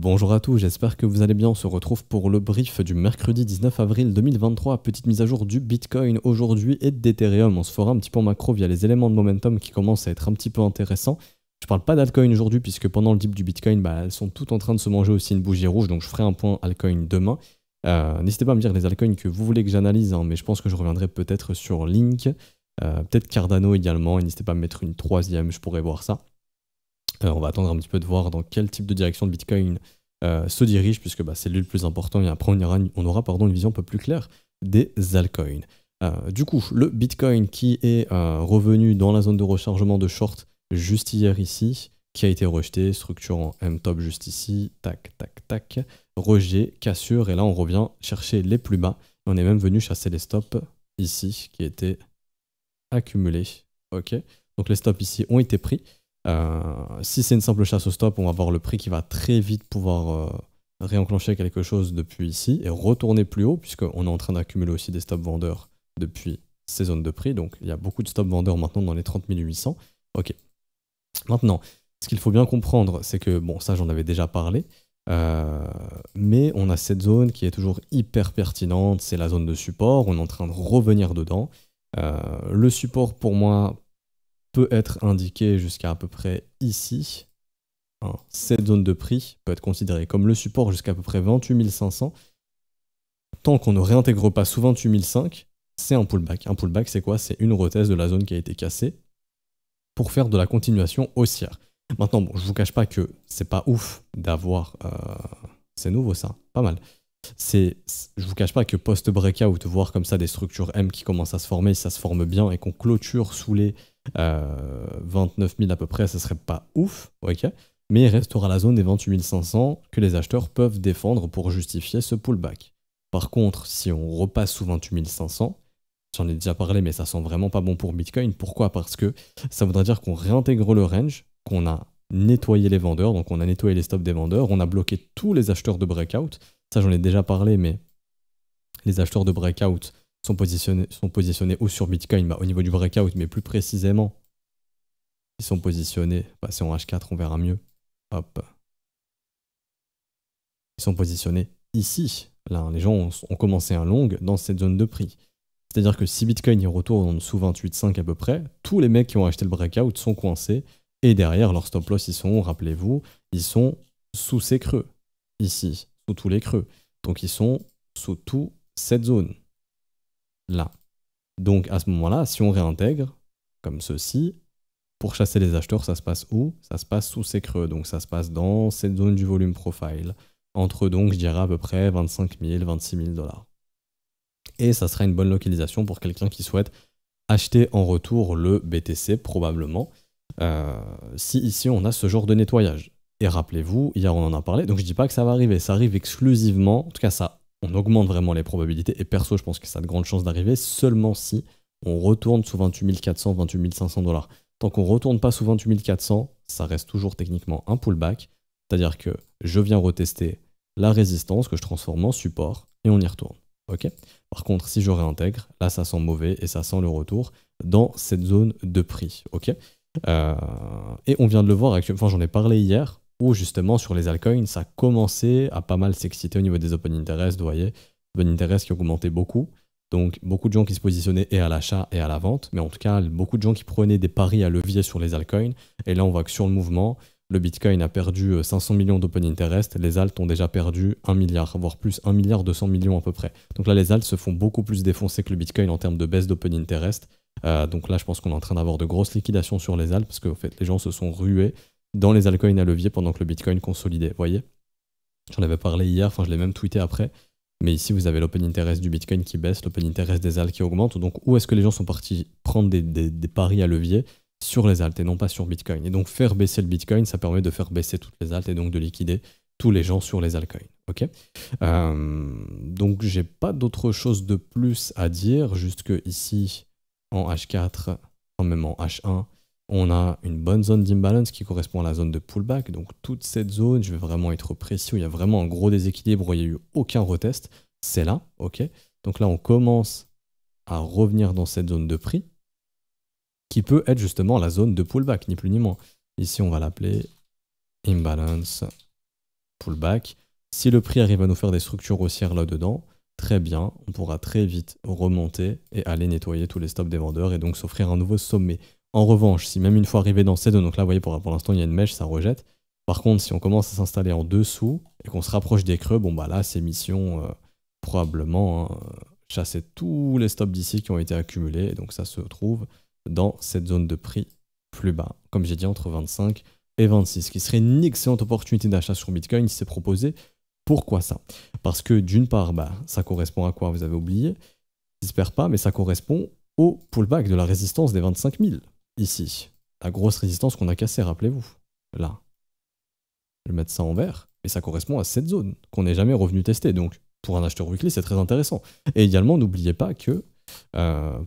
Bonjour à tous, j'espère que vous allez bien. On se retrouve pour le brief du mercredi 19 avril 2023. Petite mise à jour du Bitcoin aujourd'hui et d'Ethereum. On se fera un petit peu en macro via les éléments de momentum qui commencent à être un petit peu intéressants. Je parle pas d'altcoin aujourd'hui puisque pendant le dip du Bitcoin, elles sont toutes en train de se manger aussi une bougie rouge. Donc je ferai un point altcoin demain. N'hésitez pas à me dire les altcoins que vous voulez que j'analyse, mais je pense que je reviendrai peut-être sur Link, peut-être Cardano également. Et n'hésitez pas à me mettre une troisième, je pourrais voir ça. On va attendre un petit peu de voir dans quel type de direction le Bitcoin se dirige, puisque c'est lui le plus important, et après on aura une vision un peu plus claire des altcoins. Du coup, le Bitcoin qui est revenu dans la zone de rechargement de short juste hier ici, qui a été rejeté, structure en M-top juste ici, tac, tac, tac, rejet, cassure, et là on revient chercher les plus bas. On est même venu chasser les stops ici, qui étaient accumulés. Ok, donc les stops ici ont été pris. Si c'est une simple chasse au stop, on va voir le prix qui va très vite pouvoir réenclencher quelque chose depuis ici et retourner plus haut, puisqu'on est en train d'accumuler aussi des stops vendeurs depuis ces zones de prix. Donc il y a beaucoup de stops vendeurs maintenant dans les 30 800. Ok. Maintenant, ce qu'il faut bien comprendre, c'est que, bon, ça j'en avais déjà parlé, mais on a cette zone qui est toujours hyper pertinente, c'est la zone de support, on est en train de revenir dedans. Le support pour moi peut être indiqué jusqu'à à peu près ici. Cette zone de prix peut être considérée comme le support jusqu'à à peu près 28 500. Tant qu'on ne réintègre pas sous 28 500, c'est un pullback. Un pullback, c'est quoi? C'est une retest de la zone qui a été cassée pour faire de la continuation haussière. Maintenant, bon, je vous cache pas que c'est pas ouf d'avoir... c'est nouveau ça, pas mal. Je vous cache pas que post-breakout, voir comme ça des structures M qui commencent à se former, si ça se forme bien et qu'on clôture sous les 29 000 à peu près, ça serait pas ouf, ok, mais il restera la zone des 28 500 que les acheteurs peuvent défendre pour justifier ce pullback. Par contre, si on repasse sous 28 500, j'en ai déjà parlé, mais ça sent vraiment pas bon pour Bitcoin. Pourquoi? Parce que ça voudrait dire qu'on réintègre le range, qu'on a nettoyé les vendeurs, donc on a nettoyé les stops des vendeurs, on a bloqué tous les acheteurs de breakout. Ça, j'en ai déjà parlé, mais les acheteurs de breakout sont positionnés où sur Bitcoin, au niveau du breakout, mais plus précisément, ils sont positionnés, c'est en H4, on verra mieux. Hop. Ils sont positionnés ici. Là, les gens ont commencé un long dans cette zone de prix. C'est-à-dire que si Bitcoin y retourne sous 28,5 à peu près, tous les mecs qui ont acheté le breakout sont coincés. Et derrière, leur stop loss, ils sont, rappelez-vous, ils sont sous ces creux. Ici, sous tous les creux. Donc ils sont sous toute cette zone. Là. Donc à ce moment-là, si on réintègre, comme ceci, pour chasser les acheteurs, ça se passe où? Ça se passe sous ces creux. Donc ça se passe dans cette zone du volume profile. Entre donc, je dirais à peu près 25 000, 26 000 $. Et ça sera une bonne localisation pour quelqu'un qui souhaite acheter en retour le BTC, probablement. Si ici on a ce genre de nettoyage. Et rappelez-vous, hier on en a parlé, donc je dis pas que ça va arriver, ça arrive exclusivement, en tout cas ça, on augmente vraiment les probabilités, et perso je pense que ça a de grandes chances d'arriver seulement si on retourne sous 28 400, 28 500 $. Tant qu'on retourne pas sous 28 400, ça reste toujours techniquement un pullback, c'est-à-dire que je viens retester la résistance que je transforme en support, et on y retourne. Okay. Par contre, si je réintègre, là ça sent mauvais, et ça sent le retour dans cette zone de prix. Okay. Et on vient de le voir, enfin j'en ai parlé hier, où justement sur les altcoins, ça commençait à pas mal s'exciter au niveau des open interest, vous voyez, open interest qui augmentait beaucoup, donc beaucoup de gens qui se positionnaient et à l'achat et à la vente, mais en tout cas beaucoup de gens qui prenaient des paris à levier sur les altcoins, et là on voit que sur le mouvement, le Bitcoin a perdu 500 millions d'open interest, les alts ont déjà perdu 1 milliard, voire plus 1 milliard 200 millions à peu près. Donc là les alts se font beaucoup plus défoncer que le Bitcoin en termes de baisse d'open interest. Donc là je pense qu'on est en train d'avoir de grosses liquidations sur les alts parce que en fait, les gens se sont rués dans les altcoins à levier pendant que le Bitcoin consolidait, vous voyez. J'en avais parlé hier, enfin je l'ai même tweeté après, mais ici vous avez l'open interest du Bitcoin qui baisse, l'open interest des alts qui augmente, donc où est-ce que les gens sont partis prendre des paris à levier sur les alts et non pas sur Bitcoin. Et donc faire baisser le Bitcoin, ça permet de faire baisser toutes les alts et donc de liquider tous les gens sur les altcoins. Okay, donc j'ai pas d'autre chose de plus à dire, juste que ici en H4, même en H1, on a une bonne zone d'imbalance qui correspond à la zone de pullback. Donc toute cette zone, je vais vraiment être précis, où il y a vraiment un gros déséquilibre, où il n'y a eu aucun retest, c'est là. Okay, donc là on commence à revenir dans cette zone de prix, qui peut être justement la zone de pullback, ni plus ni moins. Ici, on va l'appeler imbalance pullback. Si le prix arrive à nous faire des structures haussières là-dedans, très bien, on pourra très vite remonter et aller nettoyer tous les stops des vendeurs et donc s'offrir un nouveau sommet. En revanche, si même une fois arrivé dans ces deux, donc là vous voyez pour l'instant il y a une mèche, ça rejette. Par contre, si on commence à s'installer en dessous et qu'on se rapproche des creux, bon bah là c'est mission probablement chasser tous les stops d'ici qui ont été accumulés et donc ça se trouve dans cette zone de prix plus bas, comme j'ai dit entre 25 et 26, ce qui serait une excellente opportunité d'achat sur Bitcoin si c'est proposé. Pourquoi ça? Parce que d'une part, bah, ça correspond à quoi? Vous avez oublié? J'espère pas, mais ça correspond au pullback de la résistance des 25 000, ici. La grosse résistance qu'on a cassée, rappelez-vous. Là. Je vais mettre ça en vert, et ça correspond à cette zone qu'on n'est jamais revenu tester. Donc, pour un acheteur weekly, c'est très intéressant. Et également, n'oubliez pas que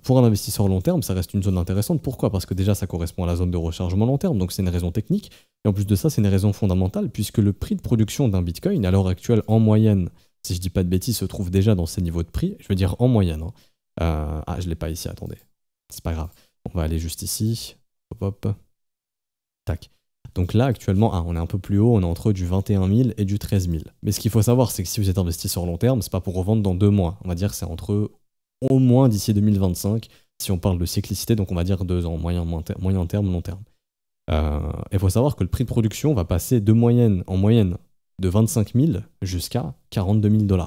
pour un investisseur long terme, ça reste une zone intéressante. Pourquoi? Parce que déjà, ça correspond à la zone de rechargement long terme, donc c'est une raison technique. Et en plus de ça, c'est une raison fondamentale, puisque le prix de production d'un Bitcoin, à l'heure actuelle, en moyenne, si je dis pas de bêtises, se trouve déjà dans ces niveaux de prix. Je veux dire en moyenne. Hein. Ah, je l'ai pas ici, attendez. C'est pas grave. On va aller juste ici. Hop, hop. Tac. Donc là, actuellement, on est un peu plus haut, on est entre du 21 000 et du 13 000. Mais ce qu'il faut savoir, c'est que si vous êtes investisseur long terme, c'est pas pour revendre dans 2 mois. On va dire que c'est entre au moins d'ici 2025, si on parle de cyclicité, donc on va dire 2 ans, moyen terme, long terme. Il faut savoir que le prix de production va passer en moyenne de 25 000 jusqu'à 42 000 $.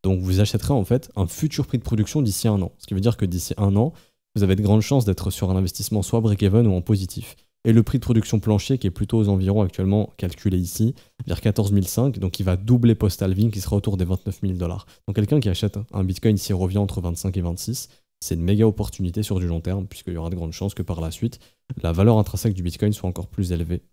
Donc vous achèterez en fait un futur prix de production d'ici 1 an. Ce qui veut dire que d'ici 1 an, vous avez de grandes chances d'être sur un investissement soit break-even ou en positif. Et le prix de production plancher, qui est plutôt aux environs actuellement calculé ici, vers 14 500, donc il va doubler post-halving, qui sera autour des 29 000 $. Donc quelqu'un qui achète un Bitcoin s'il revient entre 25 et 26, c'est une méga opportunité sur du long terme, puisqu'il y aura de grandes chances que par la suite, la valeur intrinsèque du Bitcoin soit encore plus élevée.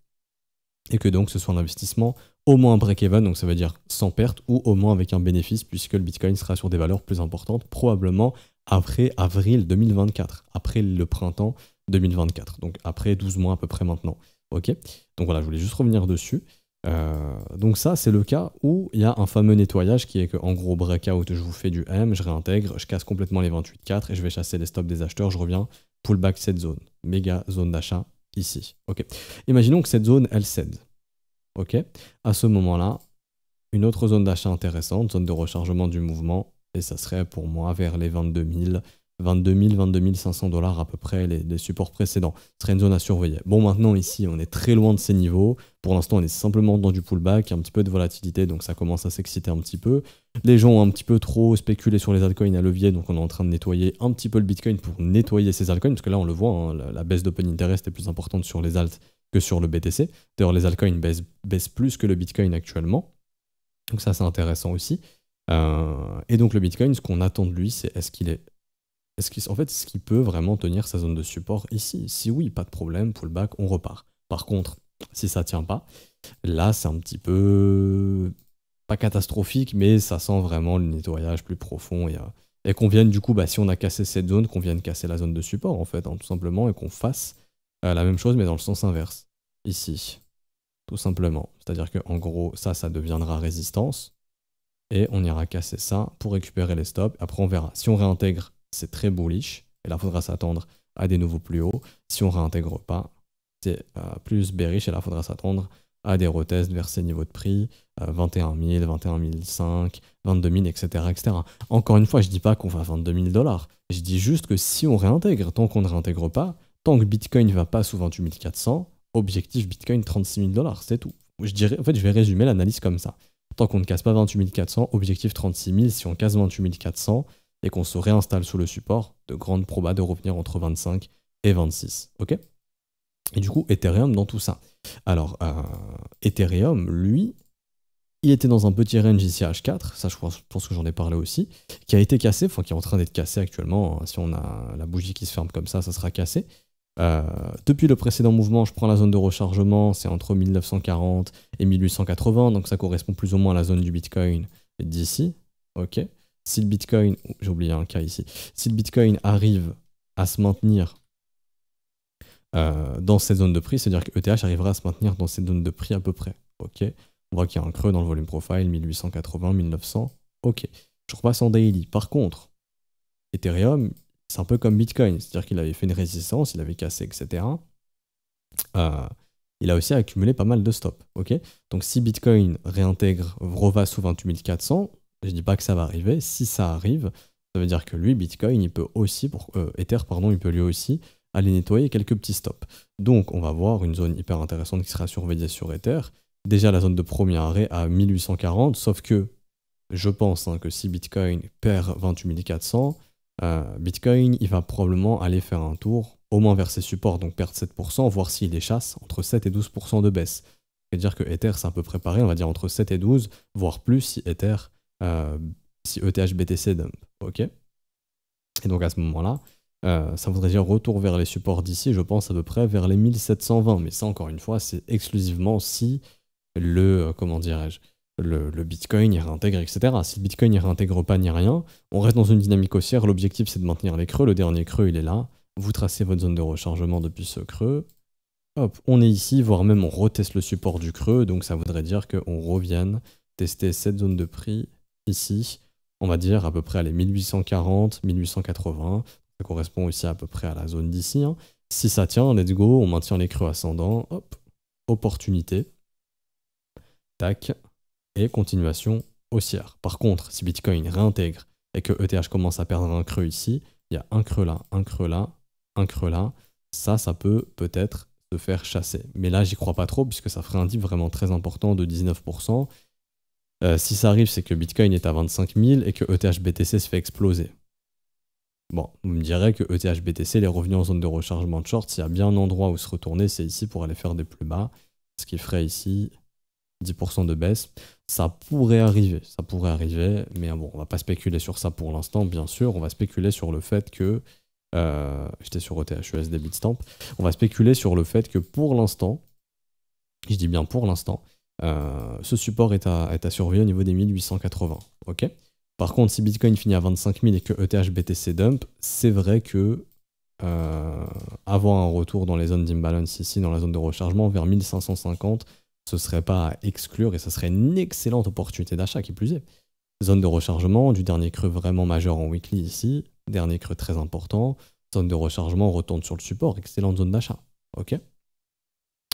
Et que donc ce soit un investissement au moins break-even, donc ça veut dire sans perte, ou au moins avec un bénéfice, puisque le Bitcoin sera sur des valeurs plus importantes, probablement après avril 2024, après le printemps 2024, donc après 12 mois à peu près maintenant. Ok. Donc voilà, je voulais juste revenir dessus. Donc ça, c'est le cas où il y a un fameux nettoyage qui est que, en gros, breakout, je vous fais du M, je réintègre, je casse complètement les 28,4 et je vais chasser les stops des acheteurs, je reviens, pullback cette zone, méga zone d'achat ici. Ok. Imaginons que cette zone, elle cède. Ok. À ce moment-là, une autre zone d'achat intéressante, zone de rechargement du mouvement, et ça serait pour moi vers les 22 500 $ à peu près, les supports précédents. Ce serait une zone à surveiller. Bon, maintenant ici, on est très loin de ces niveaux. Pour l'instant, on est simplement dans du pullback, un petit peu de volatilité, donc ça commence à s'exciter un petit peu. Les gens ont un petit peu trop spéculé sur les altcoins à levier, donc on est en train de nettoyer un petit peu le Bitcoin pour nettoyer ces altcoins, parce que là, on le voit, hein, la baisse d'open interest est plus importante sur les alts que sur le BTC. D'ailleurs, les altcoins baissent plus que le Bitcoin actuellement. Donc ça, c'est intéressant aussi. Et donc le Bitcoin, ce qu'on attend de lui, c'est est-ce qu'il peut vraiment tenir sa zone de support ici? Si oui, pas de problème, pullback, on repart. Par contre, si ça tient pas, là c'est un petit peu pas catastrophique, mais ça sent vraiment le nettoyage plus profond et qu'on vienne du coup, bah, si on a cassé cette zone, qu'on vienne casser la zone de support en fait, hein, tout simplement, et qu'on fasse la même chose mais dans le sens inverse, ici, tout simplement. C'est-à-dire que en gros, ça deviendra résistance et on ira casser ça pour récupérer les stops. Après on verra. Si on réintègre, c'est très bullish. Et là, il faudra s'attendre à des nouveaux plus hauts. Si on ne réintègre pas, c'est plus bearish. Et là, il faudra s'attendre à des retests vers ces niveaux de prix, 21 000, 21 500, 22 000, etc., etc. Encore une fois, je ne dis pas qu'on va 22 000 $. Je dis juste que si on réintègre, tant qu'on ne réintègre pas, tant que Bitcoin ne va pas sous 28 400, objectif Bitcoin 36 000 $, c'est tout. Je vais résumer l'analyse comme ça. Tant qu'on ne casse pas 28 400, objectif 36 000. Si on casse 28 400 et qu'on se réinstalle sous le support, de grandes probas de revenir entre 25 et 26. Ok. Et du coup, Ethereum dans tout ça. Alors, Ethereum, lui, il était dans un petit range ici à H4, ça je pense que j'en ai parlé aussi, qui a été cassé, enfin qui est en train d'être cassé actuellement. Si on a la bougie qui se ferme comme ça sera cassé. Depuis le précédent mouvement, je prends la zone de rechargement, c'est entre 1940 et 1880, donc ça correspond plus ou moins à la zone du Bitcoin d'ici. Ok. Si le Bitcoin, j'ai oublié un cas ici, si le Bitcoin arrive à se maintenir dans cette zone de prix, c'est-à-dire que ETH arrivera à se maintenir dans cette zone de prix à peu près. Ok. On voit qu'il y a un creux dans le volume profile, 1880, 1900. Ok. Je repasse en daily. Par contre, Ethereum, c'est un peu comme Bitcoin, c'est-à-dire qu'il avait fait une résistance, il avait cassé, etc. il a aussi accumulé pas mal de stops. Ok, donc si Bitcoin réintègre, reva sous 28 400, je dis pas que ça va arriver. Si ça arrive, ça veut dire que lui, Bitcoin, il peut aussi, Ether, pardon, il peut lui aussi aller nettoyer quelques petits stops. Donc on va voir une zone hyper intéressante qui sera surveillée sur Ether. Déjà la zone de premier arrêt à 1840, sauf que je pense que si Bitcoin perd 28 400, Bitcoin, il va probablement aller faire un tour, au moins vers ses supports, donc perdre 7%, voir s'il les chasse entre 7 et 12% de baisse. C'est-à-dire que Ether, c'est un peu préparé, on va dire entre 7 et 12, voire plus si si ETH BTC dump. Ok. Et donc à ce moment-là, ça voudrait dire retour vers les supports d'ici, je pense à peu près vers les 1720. Mais ça, encore une fois, c'est exclusivement si comment dirais-je, le Bitcoin y réintègre, etc. Si le Bitcoin y réintègre pas ni rien, on reste dans une dynamique haussière. L'objectif, c'est de maintenir les creux. Le dernier creux, il est là. Vous tracez votre zone de rechargement depuis ce creux. Hop, on est ici, voire même on reteste le support du creux. Donc ça voudrait dire qu'on revienne tester cette zone de prix ici. On va dire à peu près à les 1840, 1880. Ça correspond aussi à peu près à la zone d'ici. Hein. Si ça tient, let's go, on maintient les creux ascendants. Hop, opportunité. Tac. Et continuation haussière. Par contre, si Bitcoin réintègre et que ETH commence à perdre un creux ici, il y a un creux là, un creux là, un creux là. Ça peut peut-être se faire chasser. Mais là, j'y crois pas trop puisque ça ferait un dip vraiment très important de 19%. Si ça arrive, c'est que Bitcoin est à 25 000 et que ETH BTC se fait exploser. Bon, vous me direz que ETH BTC, les revenus en zone de rechargement de short, s'il y a bien un endroit où se retourner, c'est ici pour aller faire des plus bas. Ce qui ferait ici 10% de baisse. Ça pourrait arriver, mais bon, on va pas spéculer sur ça pour l'instant, bien sûr. On va spéculer sur le fait que... j'étais sur ETH-USD Bitstamp. On va spéculer sur le fait que pour l'instant, je dis bien pour l'instant, ce support est à surveiller au niveau des 1880. Ok. Par contre, si Bitcoin finit à 25 000 et que ETH BTC dump, c'est vrai que avoir un retour dans les zones d'imbalance ici, dans la zone de rechargement, vers 1550, ce serait pas à exclure et ce serait une excellente opportunité d'achat qui plus est. Zone de rechargement, du dernier creux vraiment majeur en weekly ici, dernier creux très important, zone de rechargement, retourne sur le support, excellente zone d'achat. Ok.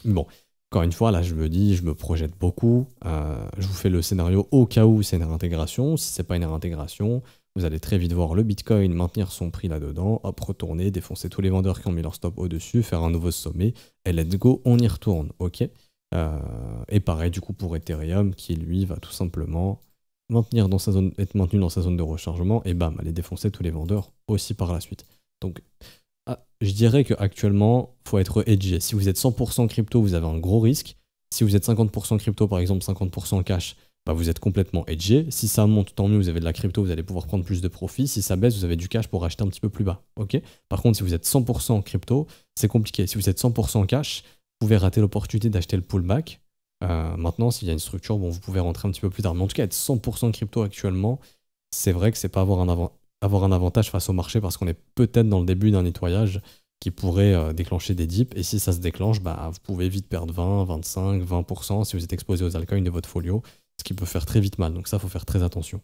Bon. Encore une fois, là, je me projette beaucoup. Je vous fais le scénario au cas où c'est une réintégration. Si c'est pas une réintégration, vous allez très vite voir le Bitcoin maintenir son prix là-dedans, hop, retourner, défoncer tous les vendeurs qui ont mis leur stop au-dessus, faire un nouveau sommet, et let's go, on y retourne, ok. Et pareil, du coup, pour Ethereum, qui lui va tout simplement être maintenu dans sa zone de rechargement, et bam, aller défoncer tous les vendeurs aussi par la suite. Donc, je dirais qu'actuellement, il faut être hedgé. Si vous êtes 100% crypto, vous avez un gros risque. Si vous êtes 50% crypto, par exemple 50% cash, bah vous êtes complètement hedgé. Si ça monte, tant mieux, vous avez de la crypto, vous allez pouvoir prendre plus de profit. Si ça baisse, vous avez du cash pour acheter un petit peu plus bas. Okay. Par contre, si vous êtes 100% crypto, c'est compliqué. Si vous êtes 100% cash, vous pouvez rater l'opportunité d'acheter le pullback. Maintenant, s'il y a une structure, bon, vous pouvez rentrer un petit peu plus tard. Mais en tout cas, être 100% crypto actuellement, c'est vrai que c'est pas avoir un avantage face au marché parce qu'on est peut-être dans le début d'un nettoyage qui pourrait déclencher des dips. Et si ça se déclenche, bah, vous pouvez vite perdre 20, 25, 20% si vous êtes exposé aux altcoins de votre folio, ce qui peut faire très vite mal. Donc ça, il faut faire très attention.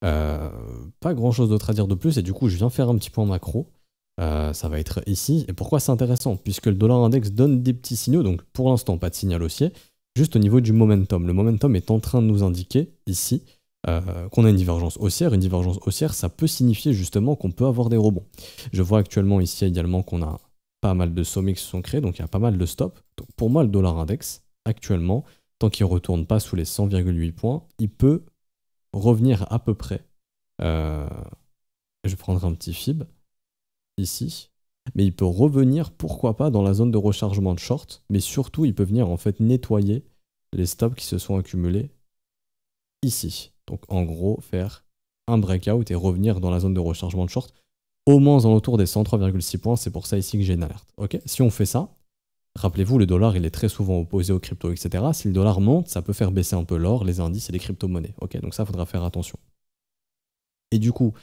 Pas grand-chose d'autre à dire de plus. Et du coup, je viens faire un petit point macro. Ça va être ici. Et pourquoi c'est intéressant? Puisque le dollar index donne des petits signaux. Donc pour l'instant, pas de signal haussier. Juste au niveau du momentum. Le momentum est en train de nous indiquer ici qu'on a une divergence haussière. Une divergence haussière, ça peut signifier justement qu'on peut avoir des rebonds. Je vois actuellement ici également qu'on a pas mal de sommets qui se sont créés, donc il y a pas mal de stops. Donc pour moi, le dollar index, actuellement, tant qu'il ne retourne pas sous les 100,8 points, il peut revenir à peu près. Je vais prendre un petit fib ici. Mais il peut revenir, pourquoi pas, dans la zone de rechargement de short, mais surtout, il peut venir en fait nettoyer les stops qui se sont accumulés ici. Donc en gros, faire un breakout et revenir dans la zone de rechargement de short, au moins en autour des 103,6 points. C'est pour ça ici que j'ai une alerte. Okay, si on fait ça, rappelez-vous, le dollar, il est très souvent opposé aux cryptos, etc. Si le dollar monte, ça peut faire baisser un peu l'or, les indices et les crypto-monnaies. Okay, donc ça, il faudra faire attention. Et du coup,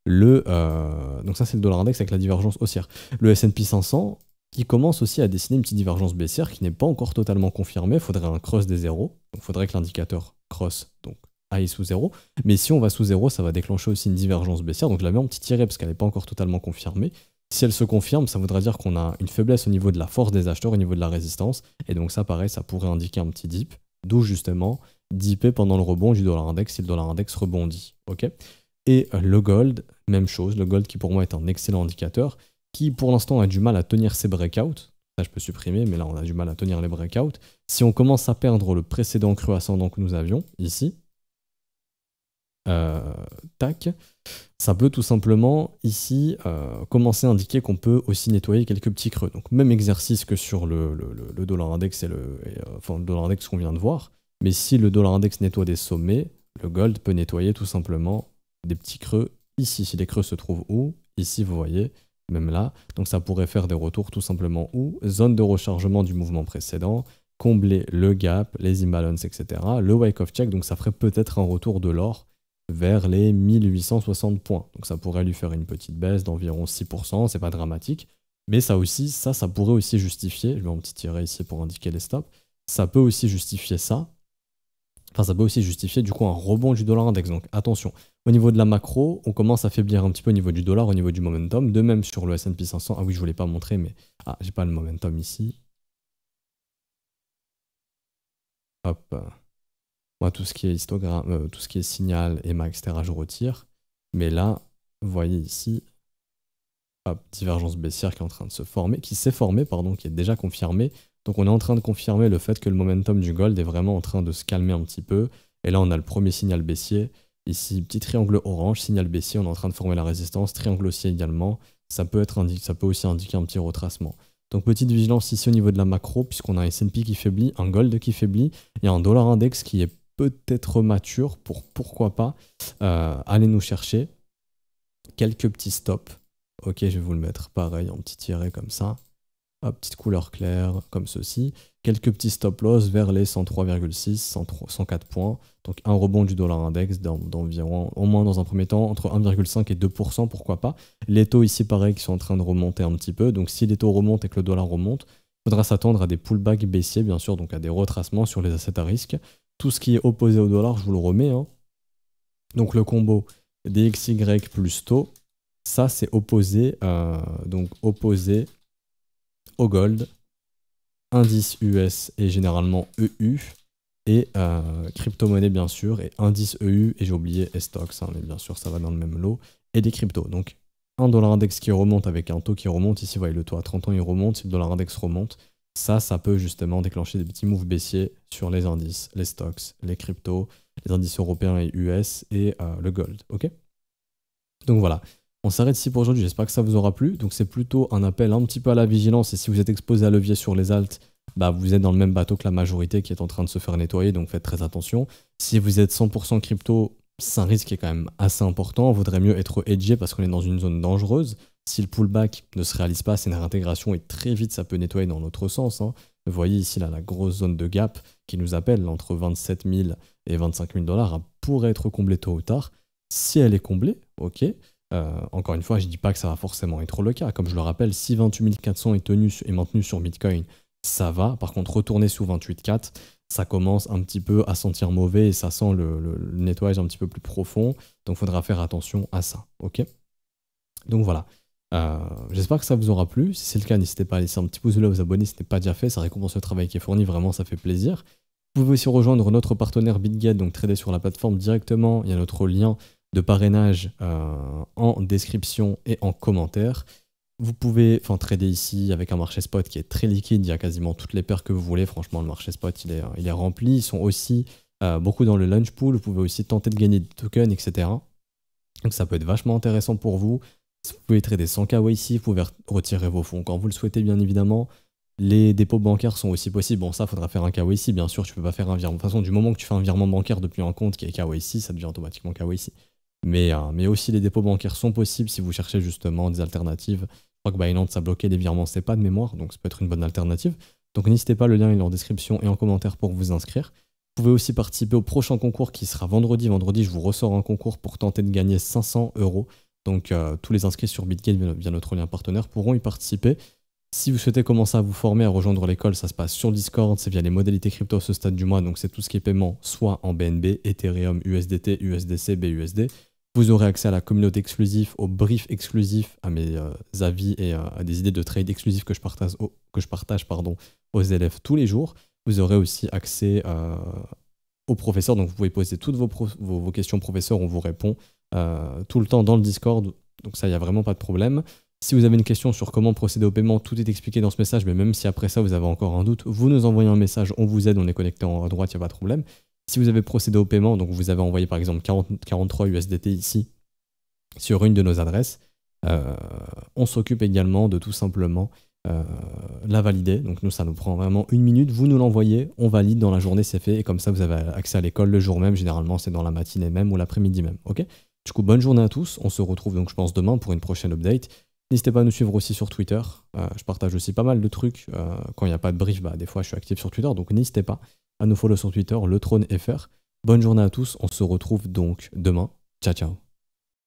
donc ça, c'est le dollar index avec la divergence haussière. Le S&P 500, qui commence aussi à dessiner une petite divergence baissière qui n'est pas encore totalement confirmée. Il faudrait un cross des zéros. Donc il faudrait que l'indicateur cross, donc aille sous 0. Mais si on va sous 0, ça va déclencher aussi une divergence baissière. Donc je la mets en petit tiré parce qu'elle n'est pas encore totalement confirmée. Si elle se confirme, ça voudra dire qu'on a une faiblesse au niveau de la force des acheteurs, au niveau de la résistance. Et donc ça, pareil, ça pourrait indiquer un petit dip. D'où justement dipper pendant le rebond du dollar index si le dollar index rebondit. Ok. Et le gold, même chose. Le gold qui pour moi est un excellent indicateur, qui pour l'instant a du mal à tenir ses breakouts. Ça, je peux supprimer, mais là, on a du mal à tenir les breakouts. Si on commence à perdre le précédent creux ascendant que nous avions, ici, tac, ça peut tout simplement, ici, commencer à indiquer qu'on peut aussi nettoyer quelques petits creux. Donc, même exercice que sur le dollar index enfin, le dollar index qu'on vient de voir. Mais si le dollar index nettoie des sommets, le gold peut nettoyer tout simplement des petits creux ici. Si les creux se trouvent où? Ici, vous voyez, même là. Donc ça pourrait faire des retours tout simplement où? Zone de rechargement du mouvement précédent, combler le gap, les imbalances, etc. Le wake-off check, donc ça ferait peut-être un retour de l'or vers les 1860 points. Donc ça pourrait lui faire une petite baisse d'environ 6%, c'est pas dramatique. Mais ça aussi, ça pourrait aussi justifier, je mets un petit tiret ici pour indiquer les stops, ça peut aussi justifier ça. Enfin, ça peut aussi justifier du coup un rebond du dollar index. Donc attention, au niveau de la macro, on commence à faiblir un petit peu au niveau du dollar, au niveau du momentum. De même sur le S&P 500. Ah oui, je voulais pas montrer, mais j'ai pas le momentum ici. Hop. Moi, tout ce qui est histogramme, tout ce qui est signal, EMA, etc., je retire. Mais là, vous voyez ici, hop, divergence baissière qui est en train de se former, qui s'est formée, pardon, qui est déjà confirmée. Donc on est en train de confirmer le fait que le momentum du gold est vraiment en train de se calmer un petit peu. Et là, on a le premier signal baissier. Ici, petit triangle orange, signal baissier, on est en train de former la résistance. Triangle haussier également. Ça peut aussi indiquer un petit retracement. Donc petite vigilance ici au niveau de la macro, puisqu'on a un S&P qui faiblit, un gold qui faiblit, et un dollar index qui est peut-être mature pour, pourquoi pas, aller nous chercher quelques petits stops. Ok, je vais vous le mettre pareil, en petit tiret comme ça. Hop, petite couleur claire, comme ceci. Quelques petits stop loss vers les 103,6, 104 points. Donc un rebond du dollar index d'environ, au moins dans un premier temps, entre 1,5 et 2%, pourquoi pas. Les taux ici, pareil, qui sont en train de remonter un petit peu. Donc si les taux remontent et que le dollar remonte, il faudra s'attendre à des pullbacks baissiers, bien sûr, donc à des retracements sur les assets à risque. Tout ce qui est opposé au dollar, je vous le remets. Hein. Donc le combo DXY plus taux, ça c'est opposé, opposé au gold, indice US et généralement EU, et crypto-monnaie bien sûr, et indice EU, et j'ai oublié stocks, hein, mais bien sûr ça va dans le même lot, et des cryptos. Donc un dollar index qui remonte avec un taux qui remonte, ici vous voyez le taux à 30 ans il remonte, si le dollar index remonte, ça peut justement déclencher des petits moves baissiers sur les indices, les stocks, les cryptos, les indices européens et US, et le gold, ok? Donc voilà. On s'arrête ici pour aujourd'hui, j'espère que ça vous aura plu. Donc c'est plutôt un appel un petit peu à la vigilance et si vous êtes exposé à levier sur les alts, vous êtes dans le même bateau que la majorité qui est en train de se faire nettoyer, donc faites très attention. Si vous êtes 100% crypto, c'est un risque qui est quand même assez important. Il vaudrait mieux être hedgé parce qu'on est dans une zone dangereuse. Si le pullback ne se réalise pas, c'est une réintégration et très vite ça peut nettoyer dans l'autre sens. Hein. Vous voyez ici là, la grosse zone de gap qui nous appelle là, entre 27 000 et 25 000 $, elle pourrait être comblée tôt ou tard. Si elle est comblée, ok. Encore une fois, je ne dis pas que ça va forcément être le cas. Comme je le rappelle, si 28 400 est maintenu sur Bitcoin, ça va. Par contre, retourner sous 28,4, ça commence un petit peu à sentir mauvais et ça sent le nettoyage un petit peu plus profond. Donc, il faudra faire attention à ça. Ok. Donc voilà. J'espère que ça vous aura plu. Si c'est le cas, n'hésitez pas à laisser un petit pouce bleu, à vous abonner si ce n'est pas déjà fait. Ça récompense le travail qui est fourni. Vraiment, ça fait plaisir. Vous pouvez aussi rejoindre notre partenaire BitGet, donc trader sur la plateforme directement. Il y a notre lien de parrainage en description et en commentaire. Vous pouvez trader ici avec un marché spot qui est très liquide, il y a quasiment toutes les paires que vous voulez, franchement le marché spot il est rempli, ils sont aussi beaucoup dans le launch pool, vous pouvez aussi tenter de gagner des tokens, etc. Donc ça peut être vachement intéressant pour vous. Vous pouvez trader sans KYC, vous pouvez retirer vos fonds quand vous le souhaitez bien évidemment. Les dépôts bancaires sont aussi possibles. Bon, ça, il faudra faire un KYC, bien sûr, tu peux pas faire un virement. De toute façon, du moment que tu fais un virement bancaire depuis un compte qui est KYC, ça devient automatiquement KYC. Mais aussi les dépôts bancaires sont possibles si vous cherchez justement des alternatives. Je crois que Binance a bloqué les virements SEPA de mémoire, donc ça peut être une bonne alternative. Donc n'hésitez pas, le lien est en description et en commentaire pour vous inscrire. Vous pouvez aussi participer au prochain concours qui sera vendredi. Vendredi, je vous ressors un concours pour tenter de gagner 500 €. Donc tous les inscrits sur BitGet via notre lien partenaire pourront y participer. Si vous souhaitez commencer à vous former, à rejoindre l'école, ça se passe sur Discord, c'est via les modalités crypto à ce stade du mois, donc c'est tout ce qui est paiement, soit en BNB, Ethereum, USDT, USDC, BUSD. Vous aurez accès à la communauté exclusive, au brief exclusif, à mes avis et à des idées de trade exclusifs que je partage aux élèves tous les jours. Vous aurez aussi accès aux professeurs, donc vous pouvez poser toutes vos questions aux professeurs, on vous répond tout le temps dans le Discord, donc ça, il n'y a vraiment pas de problème. Si vous avez une question sur comment procéder au paiement, tout est expliqué dans ce message, mais même si après ça, vous avez encore un doute, vous nous envoyez un message, on vous aide, on est connecté à droite, il n'y a pas de problème. Si vous avez procédé au paiement, donc vous avez envoyé par exemple 43 USDT ici, sur une de nos adresses, on s'occupe également de tout simplement la valider. Donc nous, ça nous prend vraiment 1 minute, vous nous l'envoyez, on valide dans la journée, c'est fait, et comme ça, vous avez accès à l'école le jour même, généralement c'est dans la matinée même ou l'après-midi même, ok? Du coup, bonne journée à tous, on se retrouve donc je pense demain pour une prochaine update. N'hésitez pas à nous suivre aussi sur Twitter, je partage aussi pas mal de trucs, quand il n'y a pas de brief, des fois je suis actif sur Twitter, donc n'hésitez pas à nous follow sur Twitter, LeThroneFR. Bonne journée à tous, on se retrouve donc demain, ciao ciao.